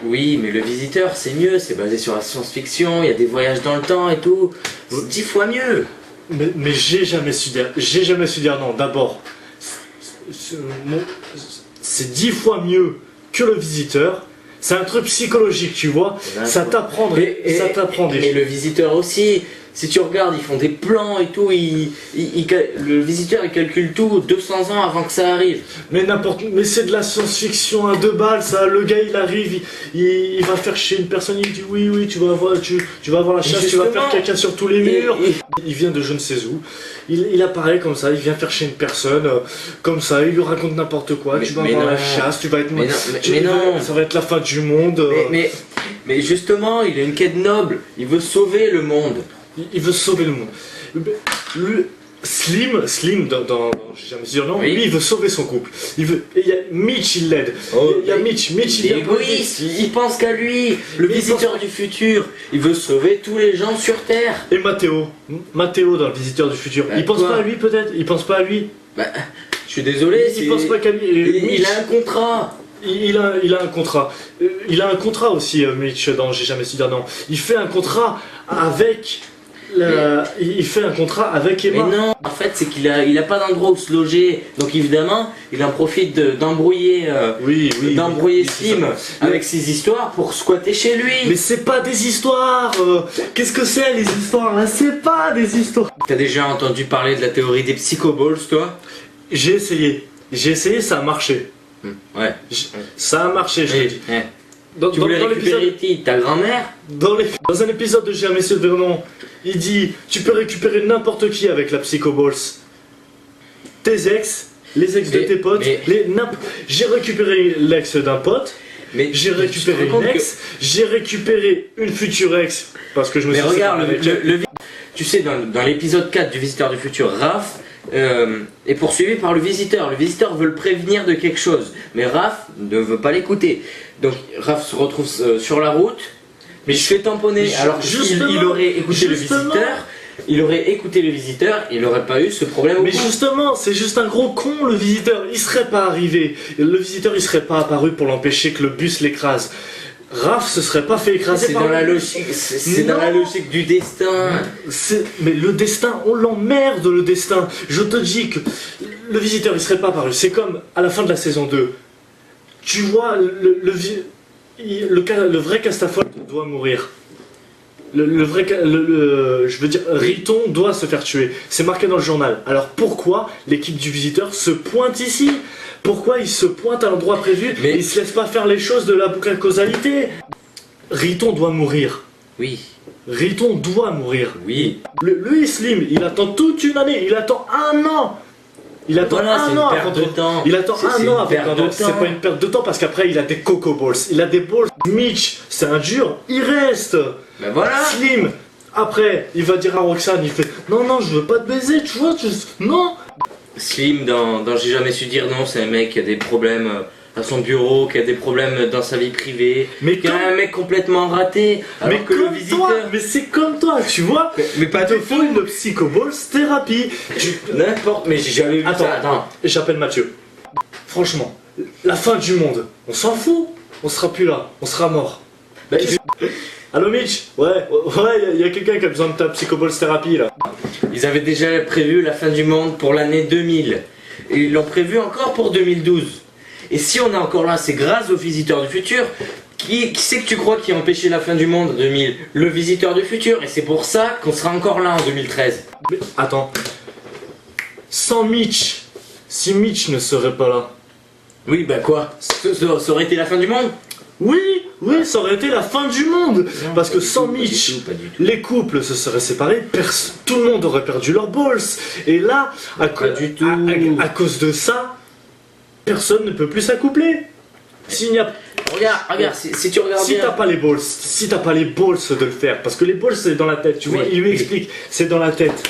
Oui, mais le visiteur, c'est mieux, c'est basé sur la science-fiction, il y a des voyages dans le temps et tout. C'est 10 fois mieux. Mais j'ai jamais su dire non. D'abord, c'est 10 fois mieux que le visiteur. C'est un truc psychologique, tu vois. Ça t'apprend des Mais le visiteur aussi. Si tu regardes, ils font des plans et tout, le visiteur il calcule tout 200 ans avant que ça arrive. Mais c'est de la science-fiction à 2 balles, ça. Le gars il arrive, il va faire chez une personne, il dit oui, tu vas avoir la chasse, tu vas faire caca sur tous les murs. Il vient de je ne sais où, il apparaît comme ça, il vient faire chez une personne, comme ça, il lui raconte n'importe quoi, tu vas avoir la chasse, tu vas être... ça va être la fin du monde. Mais justement, il a une quête noble, il veut sauver le monde. Il veut sauver le monde. Slim dans j'ai jamais su dire non, lui il veut sauver son couple. Et il y a Mitch, il l'aide. Il y a Mitch il est égoïste, il pense qu'à lui. Le visiteur du futur, il veut sauver tous les gens sur Terre. Et Matteo dans le visiteur du futur, il pense pas à lui peut-être. Il pense pas à lui. Bah, je suis désolé. Il pense pas qu'à lui. Il a un contrat. Il a un contrat. Il a un contrat aussi, Mitch, dans j'ai jamais su dire non. Il fait un contrat avec... Il fait un contrat avec Emma. Mais non, en fait c'est qu'il a pas d'endroit où se loger, donc évidemment il en profite d'embrouiller Slim avec ses histoires pour squatter chez lui. Mais c'est pas des histoires. Qu'est-ce que c'est les histoires là? C'est pas des histoires. T'as déjà entendu parler de la théorie des psychoballs toi? J'ai essayé, ça a marché. Ouais. Ça a marché, je te dis. Tu voulais récupérer ta grand-mère? Dans un épisode de Jamais Monsieur Vernon, il dit tu peux récupérer n'importe qui avec la Psychoballs. Tes ex, les ex de tes potes, j'ai récupéré l'ex d'un pote, j'ai récupéré une ex, j'ai récupéré une future ex parce que je me suis... Mais regarde, tu sais, dans l'épisode 4 du Visiteur du Futur, Raph est poursuivi par le visiteur. Le visiteur veut le prévenir de quelque chose, mais Raph ne veut pas l'écouter. Donc Raph se retrouve sur la route, mais je fais tamponner. Alors il aurait écouté le visiteur, il n'aurait pas eu ce problème. Mais justement, c'est juste un gros con le visiteur. Il serait pas arrivé. Le visiteur, il serait pas apparu pour l'empêcher que le bus l'écrase. Raph se serait pas fait écraser. C'est dans la logique. C'est dans la logique du destin. Mais le destin, on l'emmerde le destin. Je te dis que le visiteur, il serait pas apparu. C'est comme à la fin de la saison 2. Tu vois, le vrai Castafold doit mourir. Je veux dire, Riton doit se faire tuer. C'est marqué dans le journal. Alors pourquoi l'équipe du visiteur se pointe ici? Pourquoi il se pointe à l'endroit prévu et il se laisse pas faire les choses de la boucle causalité? Riton doit mourir. Oui. Riton doit mourir. Oui. Lui, Slim, il attend toute une année. Il attend 1 an. Il attend un an avant de temps. Il attend un an avant de temps. C'est pas une perte de temps parce qu'après il a des Coco Balls. Il a des balls. Mitch, c'est un dur. Il reste. Ben voilà. Slim, après, il va dire à Roxane, il fait non, je veux pas te baiser, tu vois, non. Slim, dans J'ai jamais su dire non, c'est un mec qui a des problèmes à son bureau, qui a des problèmes dans sa vie privée, qui est un mec complètement raté. Mais que le visiteur... mais c'est comme toi, tu vois. Mais pas de fou. Une psychoballs thérapie. N'importe, mais j'ai jamais vu ça. Attends, j'appelle Mathieu. Franchement, la fin du monde, on s'en fout. On sera plus là, on sera mort. Allô Mitch? Ouais, il y a quelqu'un qui a besoin de ta psychoballs thérapie là. Ils avaient déjà prévu la fin du monde pour l'année 2000. Et ils l'ont prévu encore pour 2012. Et si on est encore là, c'est grâce au visiteur du futur. Qui c'est que tu crois qui a empêché la fin du monde en 2000? Le visiteur du futur. Et c'est pour ça qu'on sera encore là en 2013. Mais attends. Sans Mitch, si Mitch ne serait pas là. Oui, bah quoi? Ça aurait été la fin du monde? Oui, ça aurait été la fin du monde. Parce que sans Mitch, les couples se seraient séparés, tout le monde aurait perdu leurs balls. Et là, à cause de ça, personne ne peut plus s'accoupler. S'il n'y a... Regarde, si tu regardes bien... Si t'as pas les balls de le faire, parce que les balls c'est dans la tête, tu vois, il lui explique, c'est dans la tête.